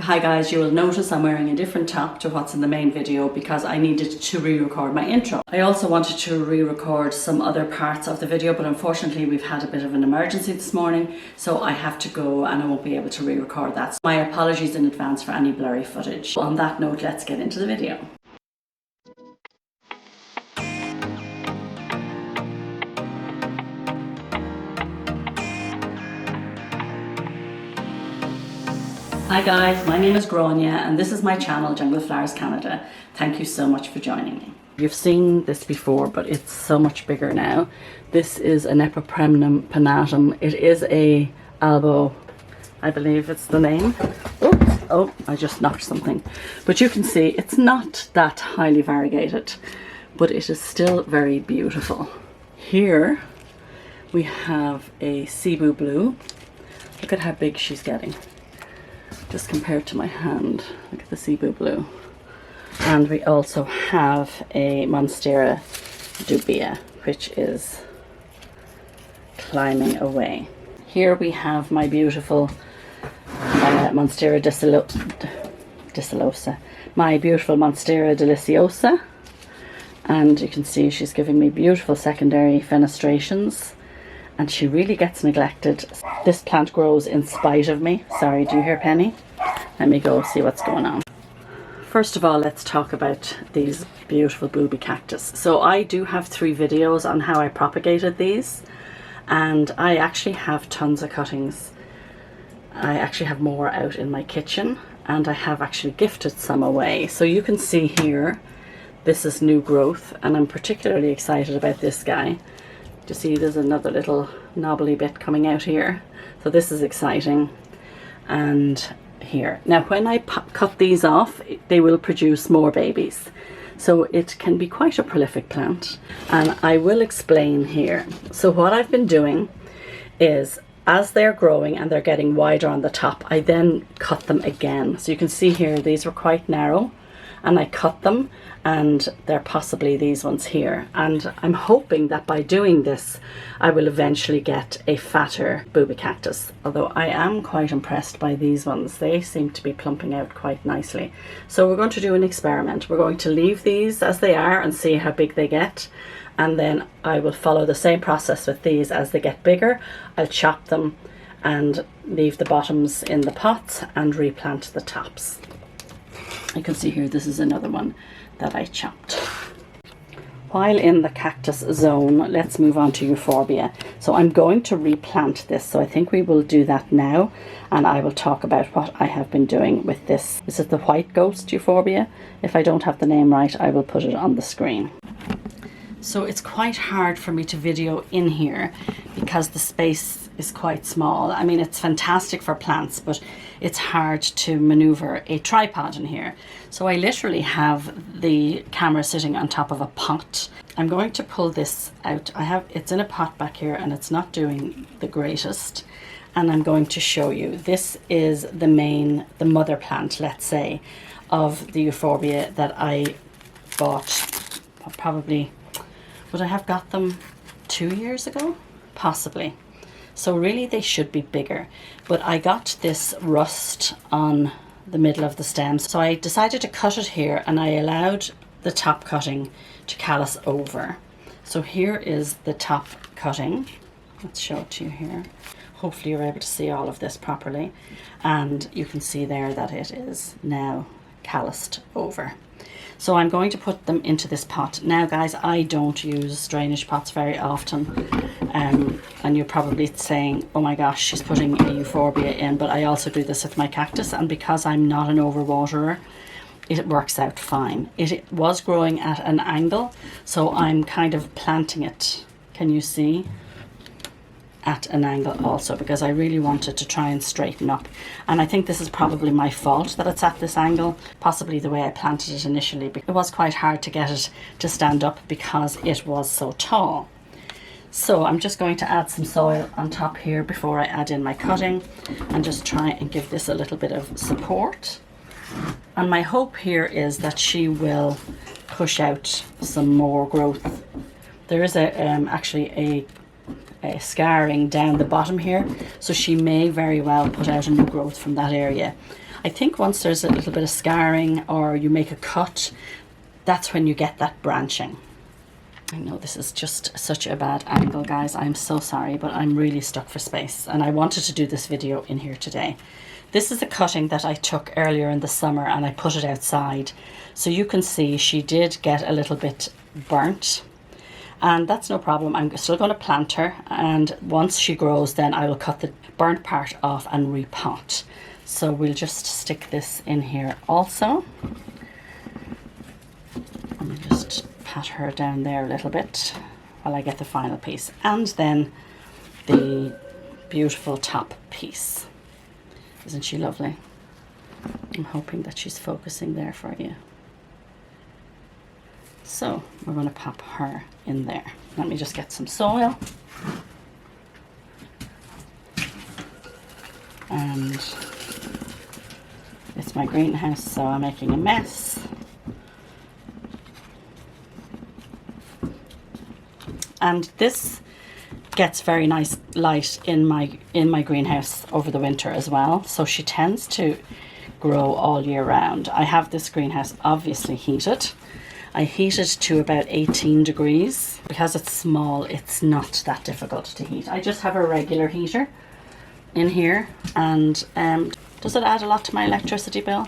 Hi guys, you will notice I'm wearing a different top to what's in the main video because I needed to re-record my intro. I also wanted to re-record some other parts of the video, but unfortunately we've had a bit of an emergency this morning, so I have to go and I won't be able to re-record that. So my apologies in advance for any blurry footage. On that note, let's get into the video. Hi guys, my name is Grania and this is my channel Jungle Flowers Canada. Thank you so much for joining me. You've seen this before, but it's so much bigger now. This is an Euphorbia Repotting. It is a albo, I believe it's the name. Oops. Oh, I just knocked something. But you can see it's not that highly variegated, but it is still very beautiful. Here we have a Cebu blue. Look at how big she's getting. Just compared to my hand, look at the Cebu blue. And we also have a Monstera dubia, which is climbing away. Here we have my beautiful Monstera deliciosa, my beautiful Monstera deliciosa. And you can see she's giving me beautiful secondary fenestrations. And she really gets neglected. This plant grows in spite of me. Sorry, do you hear Penny? Let me go see what's going on. First of all, let's talk about these beautiful booby cactus. So I do have 3 videos on how I propagated these. And I actually have tons of cuttings. I actually have more out in my kitchen. And I have actually gifted some away. So you can see here, this is new growth. And I'm particularly excited about this guy. You see there's another little knobbly bit coming out here, so this is exciting. And here now, when I cut these off, they will produce more babies, so it can be quite a prolific plant, and I will explain here. So what I've been doing is, as they're growing and they're getting wider on the top, I then cut them again. So you can see here these were quite narrow and I cut them, and they're possibly these ones here. And I'm hoping that by doing this I will eventually get a fatter booby cactus, although I am quite impressed by these ones. They seem to be plumping out quite nicely. So we're going to do an experiment. We're going to leave these as they are and see how big they get, and then I will follow the same process with these. As they get bigger, I'll chop them and leave the bottoms in the pots and replant the tops. You can see here this is another one that I chopped. While in the cactus zone, let's move on to Euphorbia. So I'm going to replant this, so I think we will do that now, and I will talk about what I have been doing with this. This is the white ghost Euphorbia. If I don't have the name right, I will put it on the screen. So it's quite hard for me to video in here because the space is quite small. I mean, it's fantastic for plants, but it's hard to maneuver a tripod in here. So I literally have the camera sitting on top of a pot. I'm going to pull this out. It's in a pot back here and it's not doing the greatest. And I'm going to show you. This is the mother plant, let's say, of the Euphorbia that I bought probably, would I have got them 2 years ago? Possibly. So really they should be bigger. But I got this rust on the middle of the stem, so I decided to cut it here, and I allowed the top cutting to callus over. So here is the top cutting. Let's show it to you here. Hopefully you're able to see all of this properly. And you can see there that it is now calloused over. So I'm going to put them into this pot. Now guys, I don't use drainage pots very often. And you're probably saying, oh my gosh, she's putting a Euphorbia in, but I also do this with my cactus, and because I'm not an overwaterer, it works out fine. It was growing at an angle, so I'm kind of planting it, can you see? At an angle also, because I really wanted to try and straighten up. And I think this is probably my fault that it's at this angle, possibly the way I planted it initially. It was quite hard to get it to stand up because it was so tall. So I'm just going to add some soil on top here before I add in my cutting, and just try and give this a little bit of support. And my hope here is that she will push out some more growth. There is actually a scarring down the bottom here, so she may very well put out a new growth from that area. I think once there's a little bit of scarring or you make a cut, that's when you get that branching. I know this is just such a bad angle, guys. I'm so sorry, but I'm really stuck for space and I wanted to do this video in here today. This is a cutting that I took earlier in the summer and I put it outside. So you can see she did get a little bit burnt. And that's no problem. I'm still going to plant her, and once she grows then I will cut the burnt part off and repot. So we'll just stick this in here also. Let me just pat her down there a little bit while I get the final piece, and then the beautiful top piece. Isn't she lovely? I'm hoping that she's focusing there for you. So we're going to pop her in there. Let me just get some soil. And it's my greenhouse, so I'm making a mess. And this gets very nice light in my greenhouse over the winter as well. So she tends to grow all year round. I have this greenhouse obviously heated. I heat it to about 18 degrees. Because it's small, it's not that difficult to heat. I just have a regular heater in here, and does it add a lot to my electricity bill?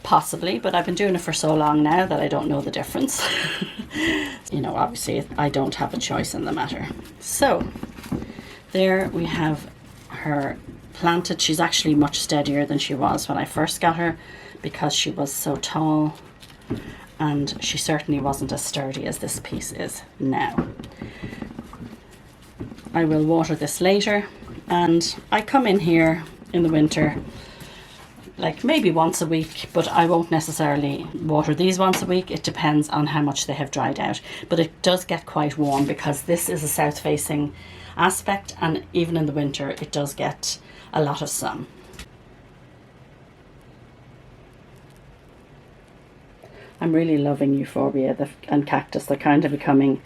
Possibly, but I've been doing it for so long now that I don't know the difference. You know, obviously I don't have a choice in the matter. So there we have her planted. She's actually much steadier than she was when I first got her because she was so tall. And she certainly wasn't as sturdy as this piece is now. I will water this later, and I come in here in the winter like maybe once a week, but I won't necessarily water these once a week. It depends on how much they have dried out, but it does get quite warm because this is a south facing aspect, and even in the winter it does get a lot of sun. I'm really loving Euphorbia and Cactus. They're kind of becoming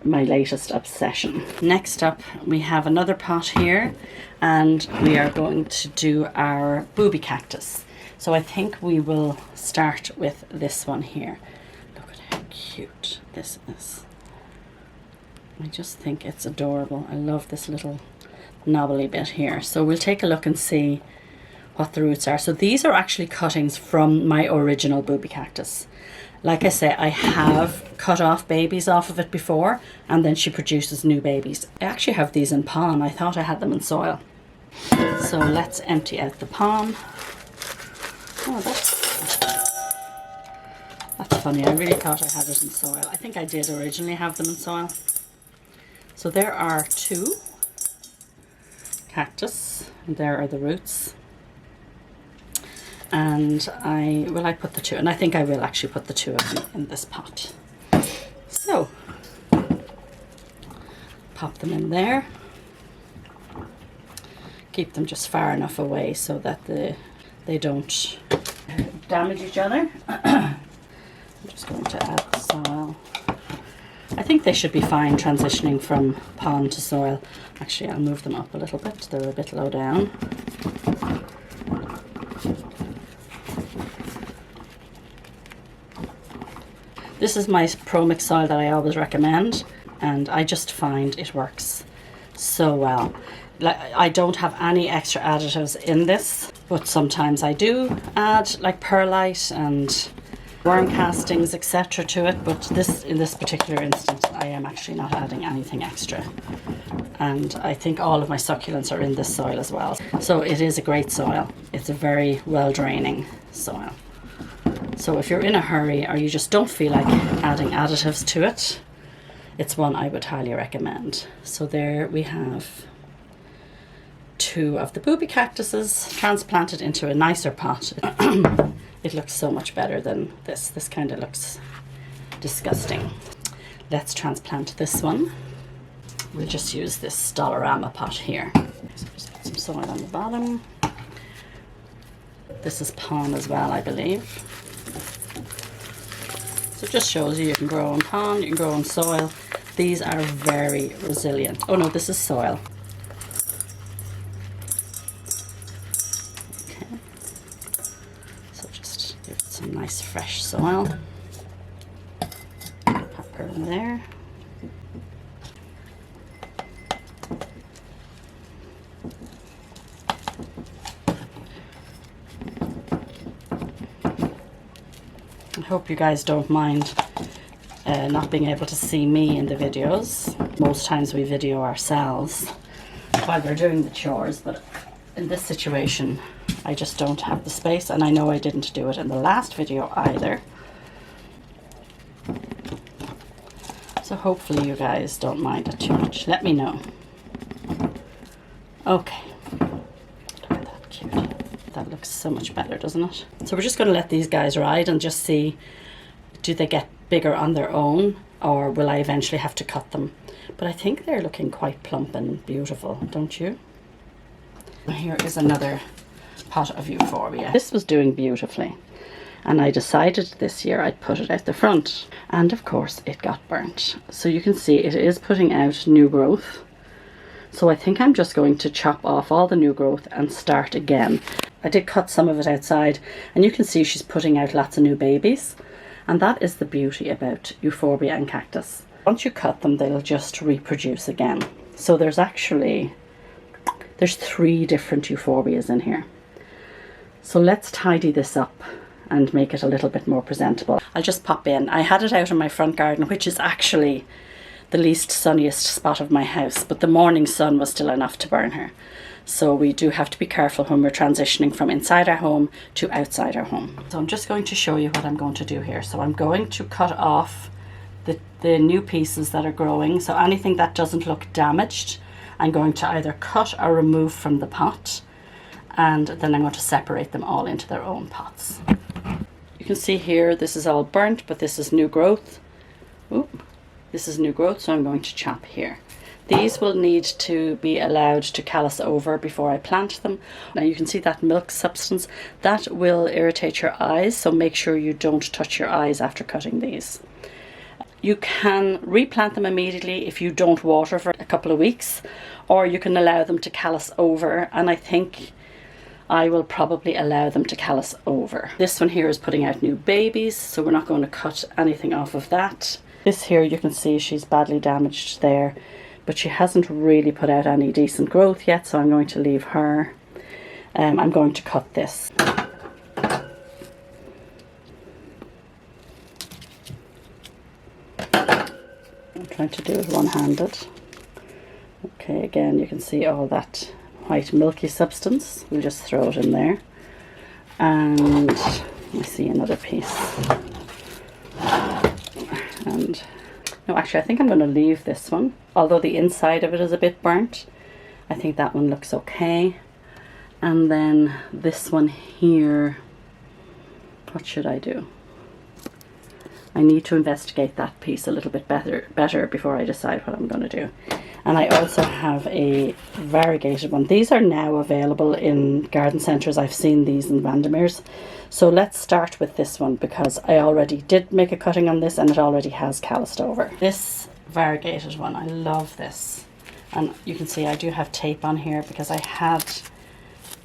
my latest obsession. Next up, we have another pot here, and we are going to do our booby cactus. So I think we will start with this one here. Look at how cute this is. I just think it's adorable. I love this little knobbly bit here. So we'll take a look and see what the roots are. So these are actually cuttings from my original booby cactus. Like I say, I have cut off babies off of it before, and then she produces new babies. I actually have these in pon. I thought I had them in soil. So let's empty out the pon. Oh, that's funny. I really thought I had it in soil. I think I did originally have them in soil. So there are 2 cactus, and there are the roots. And I put the 2, and I think I will actually put the 2 of them in this pot. So pop them in there. Keep them just far enough away so that they don't damage each other. I'm just going to add the soil. I think they should be fine transitioning from pond to soil. Actually, I'll move them up a little bit. They're a bit low down. This is my Pro Mix soil that I always recommend, and I just find it works so well. Like, I don't have any extra additives in this, but sometimes I do add like perlite and worm castings, etc. to it, but in this particular instance I am actually not adding anything extra. And I think all of my succulents are in this soil as well. So it is a great soil. It's a very well draining soil. So if you're in a hurry or you just don't feel like adding additives to it, it's one I would highly recommend. So there we have 2 of the booby cactuses transplanted into a nicer pot. It looks so much better than this. This kind of looks disgusting. Let's transplant this one. We'll just use this Dollarama pot here. So just put some soil on the bottom. This is pon as well, I believe. So it just shows you can grow in pon, you can grow in soil. These are very resilient. Oh no, this is soil. Okay. some nice fresh soil. Pop her in there. I hope you guys don't mind not being able to see me in the videos. Most times we video ourselves while we're doing the chores, but in this situation I just don't have the space, and I know I didn't do it in the last video either. So hopefully you guys don't mind it too much. Let me know. Okay. Look at that, cute. That looks so much better, doesn't it? So we're just going to let these guys ride and just see, do they get bigger on their own, or will I eventually have to cut them? But I think they're looking quite plump and beautiful, don't you? Here is another pot of Euphorbia. This was doing beautifully, and I decided this year I'd put it out the front, and of course it got burnt. So you can see it is putting out new growth. So I think I'm just going to chop off all the new growth and start again. I did cut some of it outside, and you can see she's putting out lots of new babies. And that is the beauty about Euphorbia and Cactus. Once you cut them, they'll just reproduce again. So there's 3 different Euphorbias in here. So let's tidy this up and make it a little bit more presentable. I'll just pop in. I had it out in my front garden, which is actually the least sunniest spot of my house, but the morning sun was still enough to burn her. So we do have to be careful when we're transitioning from inside our home to outside our home. So I'm just going to show you what I'm going to do here. So I'm going to cut off the new pieces that are growing. So anything that doesn't look damaged, I'm going to either cut or remove from the pot, and then I'm going to separate them all into their own pots. You can see here this is all burnt, but this is new growth. Oop. This is new growth, so I'm going to chop here. These will need to be allowed to callus over before I plant them. Now you can see that milk substance, that will irritate your eyes, so make sure you don't touch your eyes after cutting these. You can replant them immediately if you don't water for a couple of weeks, or you can allow them to callus over, and I think I will probably allow them to callus over. This one here is putting out new babies, so we're not going to cut anything off of that. This here you can see she's badly damaged there, but she hasn't really put out any decent growth yet, so I'm going to leave her. I'm going to cut this. I'm trying to do it one-handed. Okay, again you can see all that white milky substance. We'll just throw it in there. And I see another piece. And no, actually I think I'm going to leave this one. Although the inside of it is a bit burnt, I think that one looks okay. And then this one here, what should I do? I need to investigate that piece a little bit better before I decide what I'm going to do. And I also have a variegated one. These are now available in garden centres. I've seen these in Vandermeer's. So let's start with this one, because I already did make a cutting on this and it already has calloused over. This variegated one, I love this. And you can see I do have tape on here because I had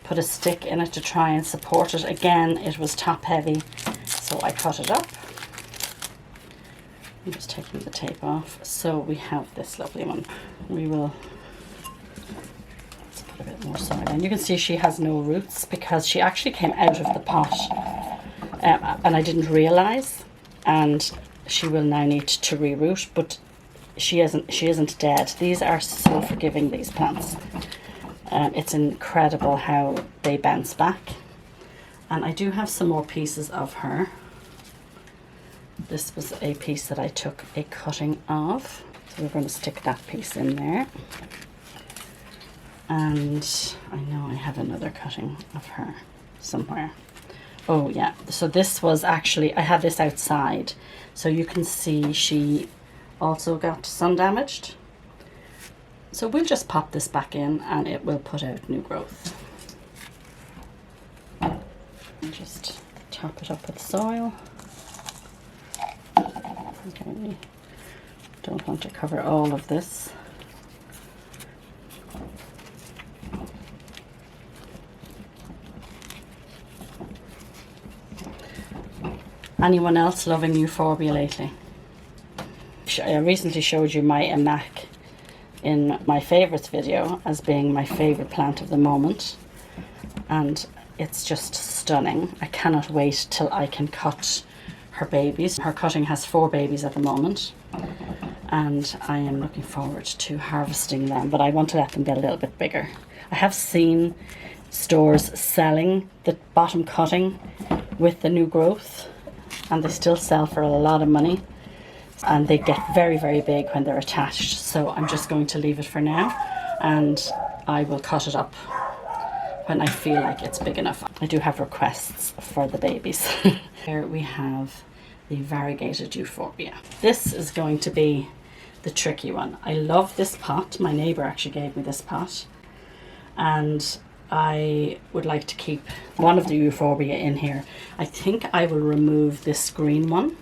put a stick in it to try and support it. Again, it was top heavy, so I cut it up. I'm just taking the tape off. So we have this lovely one. We will, let's put a bit more soil in. You can see she has no roots because she actually came out of the pot and I didn't realise, and she will now need to reroot, but she isn't dead. These are so forgiving, these plants. It's incredible how they bounce back. And I do have some more pieces of her. This was a piece that I took a cutting of, so we're going to stick that piece in there. And I know I have another cutting of her somewhere. Oh yeah, so this was actually, I have this outside, so you can see she also got sun damaged. So we'll just pop this back in and it will put out new growth. And just top it up with soil. Okay, we don't want to cover all of this. Anyone else loving Euphorbia lately? I recently showed you my Emac in my favourites video as being my favourite plant of the moment, and it's just stunning. I cannot wait till I can cut her babies. Her cutting has 4 babies at the moment, and I am looking forward to harvesting them, but I want to let them get a little bit bigger. I have seen stores selling the bottom cutting with the new growth, and they still sell for a lot of money, and they get very, very big when they're attached. So I'm just going to leave it for now, and I will cut it up when I feel like it's big enough. I do have requests for the babies. Here we have the variegated Euphorbia. This is going to be the tricky one. I love this pot. My neighbour actually gave me this pot, and I would like to keep one of the Euphorbia in here. I think I will remove this green one,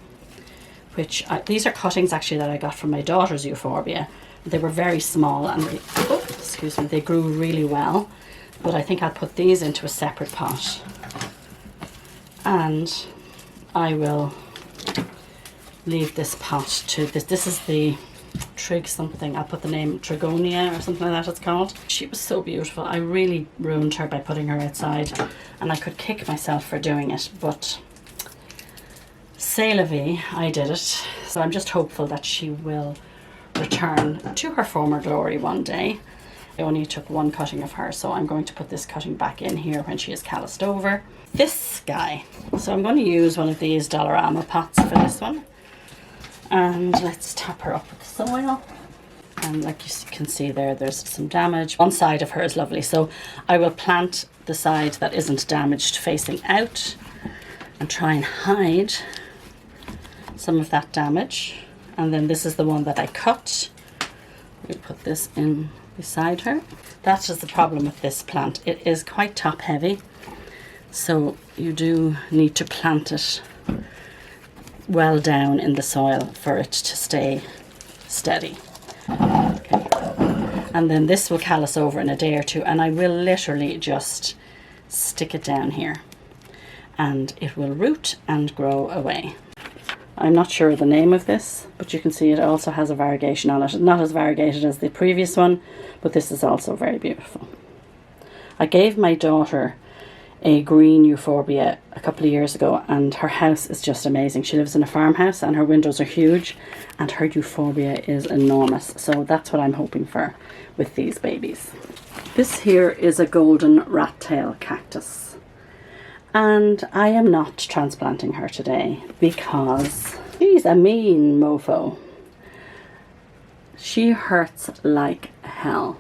which these are cuttings actually that I got from my daughter's Euphorbia. They were very small and they grew really well, but I think I'll put these into a separate pot, and I will leave this pot to this. This is the Trig something. I'll put the name Trigonia or something like that it's called. She was so beautiful. I really ruined her by putting her outside, and I could kick myself for doing it, but c'est la vie, I did it. So I'm just hopeful that she will return to her former glory one day. I only took one cutting of her, so I'm going to put this cutting back in here when she is calloused over. This guy. So I'm going to use one of these Dollarama pots for this one. And let's tap her up with soil. And like you can see there, there's some damage. One side of her is lovely, so I will plant the side that isn't damaged facing out and try and hide some of that damage. And then this is the one that I cut. We'll put this in beside her. That is the problem with this plant. It is quite top heavy, so you do need to plant it well down in the soil for it to stay steady. Okay. And then this will callus over in a day or two, and I will literally just stick it down here and it will root and grow away. I'm not sure the name of this, but you can see it also has a variegation on it. Not as variegated as the previous one, but this is also very beautiful. I gave my daughter a green Euphorbia a couple of years ago, and her house is just amazing. She lives in a farmhouse and her windows are huge, and her Euphorbia is enormous. So that's what I'm hoping for with these babies. This here is a golden rat tail cactus, and I am not transplanting her today because she's a mean mofo. She hurts like hell.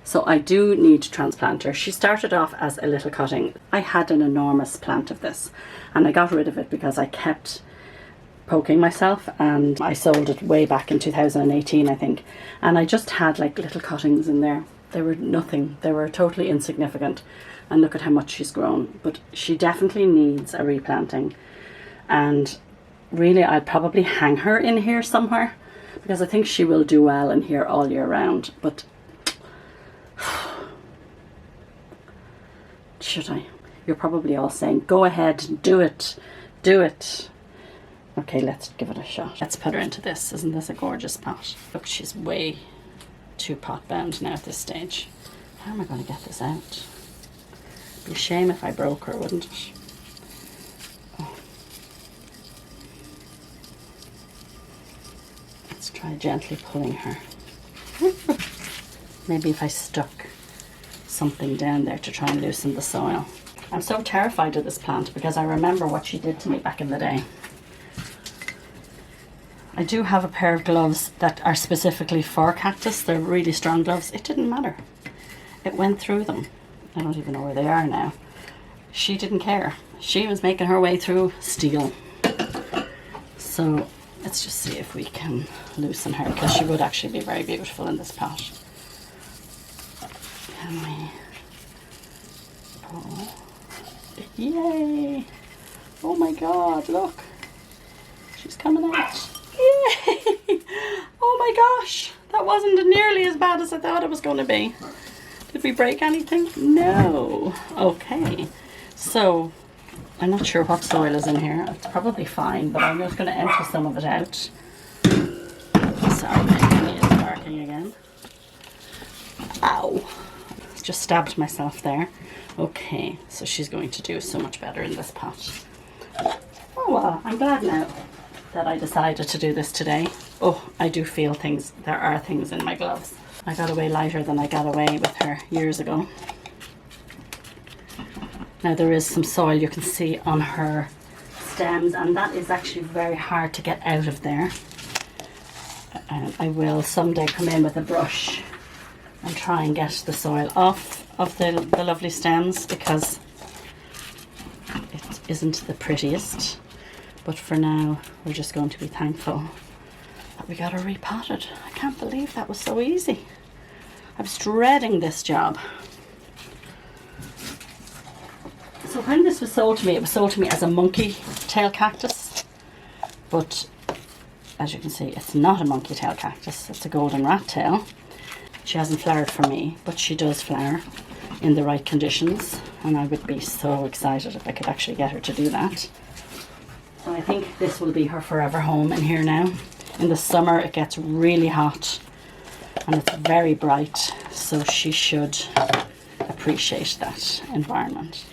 So I do need to transplant her. She started off as a little cutting. I had an enormous plant of this, and I got rid of it because I kept poking myself, and I sold it way back in 2018, I think. And I just had like little cuttings in there. They were nothing. They were totally insignificant. And look at how much she's grown. But she definitely needs a replanting. And really, I'd probably hang her in here somewhere, because I think she will do well in here all year round. But should I? You're probably all saying, go ahead, do it, do it. Okay, let's give it a shot. Let's put her into this. Isn't this a gorgeous pot? Look, she's way too pot bound now at this stage. How am I going to get this out? It'd be a shame if I broke her, wouldn't it? Oh. Let's try gently pulling her. Maybe if I stuck something down there to try and loosen the soil. I'm so terrified of this plant because I remember what she did to me back in the day. I do have a pair of gloves that are specifically for cactus. They're really strong gloves. It didn't matter. It went through them. I don't even know where they are now. She didn't care. She was making her way through steel. So let's just see if we can loosen her, because she would actually be very beautiful in this pot. Can we pull? Yay! Oh my god, look! She's coming out. Yay! Oh my gosh! That wasn't nearly as bad as I thought it was going to be. Did we break anything? No. Okay. So I'm not sure what soil is in here. It's probably fine, but I'm just going to empty some of it out. Sorry, my knee is barking again. Ow! Just stabbed myself there. Okay, so she's going to do so much better in this pot. Oh well, I'm glad now that I decided to do this today. Oh, I do feel things. There are things in my gloves. I got away lighter than I got away with her years ago. Now there is some soil you can see on her stems, and that is actually very hard to get out of there. I will someday come in with a brush and try and get the soil off of the lovely stems, because it isn't the prettiest. But for now, we're just going to be thankful that we got her repotted. I can't believe that was so easy. I was dreading this job. So when this was sold to me, it was sold to me as a monkey tail cactus. But as you can see, it's not a monkey tail cactus. It's a golden rat tail. She hasn't flowered for me, but she does flower in the right conditions. And I would be so excited if I could actually get her to do that. So I think this will be her forever home in here now. In the summer it gets really hot and it's very bright, so she should appreciate that environment.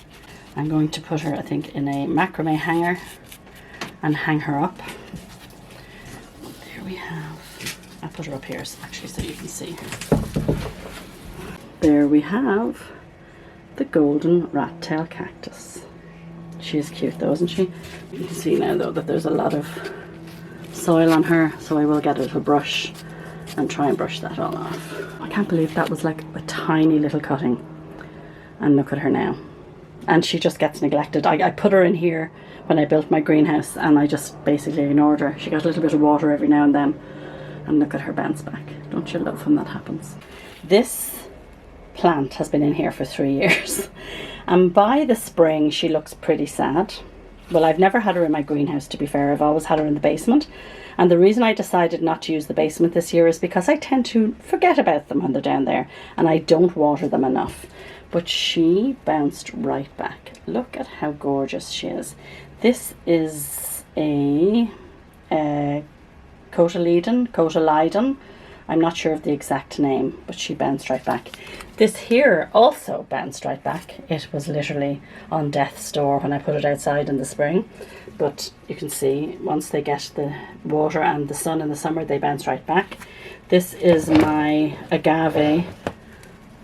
I'm going to put her, I think, in a macrame hanger and hang her up. There we have, I'll put her up here actually so you can see her. There we have the golden rat tail cactus. She is cute though, isn't she? You can see now though that there's a lot of soil on her, so I will get a little brush and try and brush that all off. I can't believe that was like a tiny little cutting. And look at her now. And she just gets neglected. I put her in here when I built my greenhouse and I just basically ignored her. She got a little bit of water every now and then. And look at her bounce back. Don't you love when that happens? This plant has been in here for 3 years. And by the spring, she looks pretty sad. Well, I've never had her in my greenhouse, to be fair. I've always had her in the basement. And the reason I decided not to use the basement this year is because I tend to forget about them when they're down there. And I don't water them enough. But she bounced right back. Look at how gorgeous she is. This is a cotyledon. I'm not sure of the exact name, but she bounced right back. This here also bounced right back. It was literally on death's door when I put it outside in the spring. But you can see, once they get the water and the sun in the summer, they bounce right back. This is my agave.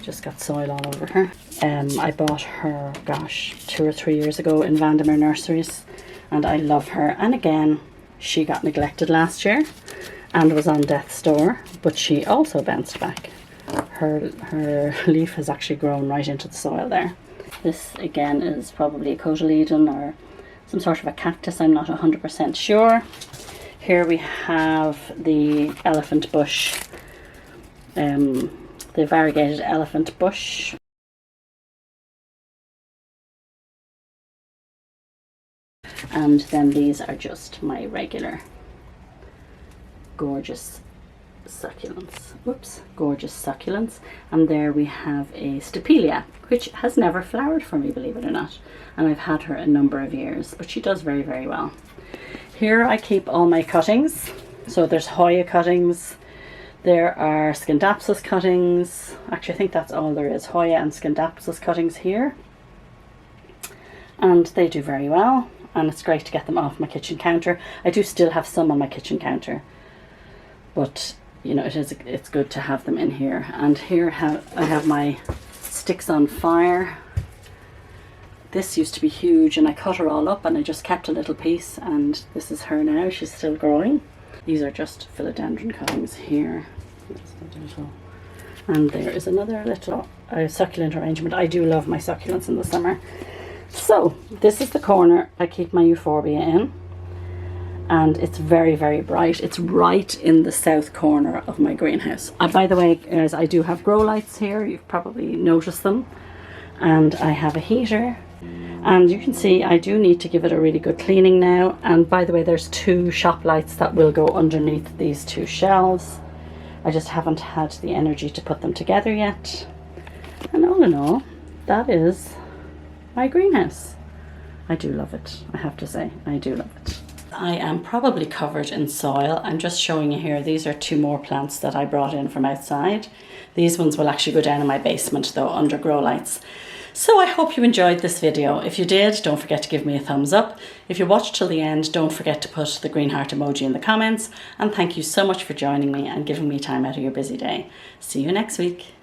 Just got soil all over her. I bought her, gosh, 2 or 3 years ago in Vandermeer Nurseries. And I love her. And again, she got neglected last year and was on death's door, but she also bounced back. Her leaf has actually grown right into the soil there. This again is probably a cotyledon or some sort of a cactus, I'm not 100% sure. Here we have the elephant bush, the variegated elephant bush. And then these are just my regular gorgeous succulents. Whoops, gorgeous succulents. And there we have a Stapelia, which has never flowered for me, believe it or not. And I've had her a number of years, but she does very, very well. Here I keep all my cuttings. So there's Hoya cuttings, there are Scindapsus cuttings. Actually, I think that's all there is, Hoya and Scindapsus cuttings here. And they do very well. And it's great to get them off my kitchen counter. I do still have some on my kitchen counter, but you know, it's good to have them in here. And here I have my sticks on fire. This used to be huge and I cut her all up and I just kept a little piece, and this is her now. She's still growing. These are just philodendron cuttings here. And there is another little succulent arrangement. I do love my succulents in the summer. So this is the corner I keep my euphorbia in, and it's very, very bright. It's right in the south corner of my greenhouse. By the way, guys, I do have grow lights here. You've probably noticed them. And I have a heater, and you can see I do need to give it a really good cleaning now. And by the way, there's 2 shop lights that will go underneath these 2 shelves. I just haven't had the energy to put them together yet. And all in all, that is my greenhouse. I do love it. I have to say, I do love it. I am probably covered in soil. I'm just showing you here, these are 2 more plants that I brought in from outside. These ones will actually go down in my basement though, under grow lights. So I hope you enjoyed this video. If you did, don't forget to give me a thumbs up. If you watched till the end, don't forget to put the green heart emoji in the comments. And thank you so much for joining me and giving me time out of your busy day. See you next week.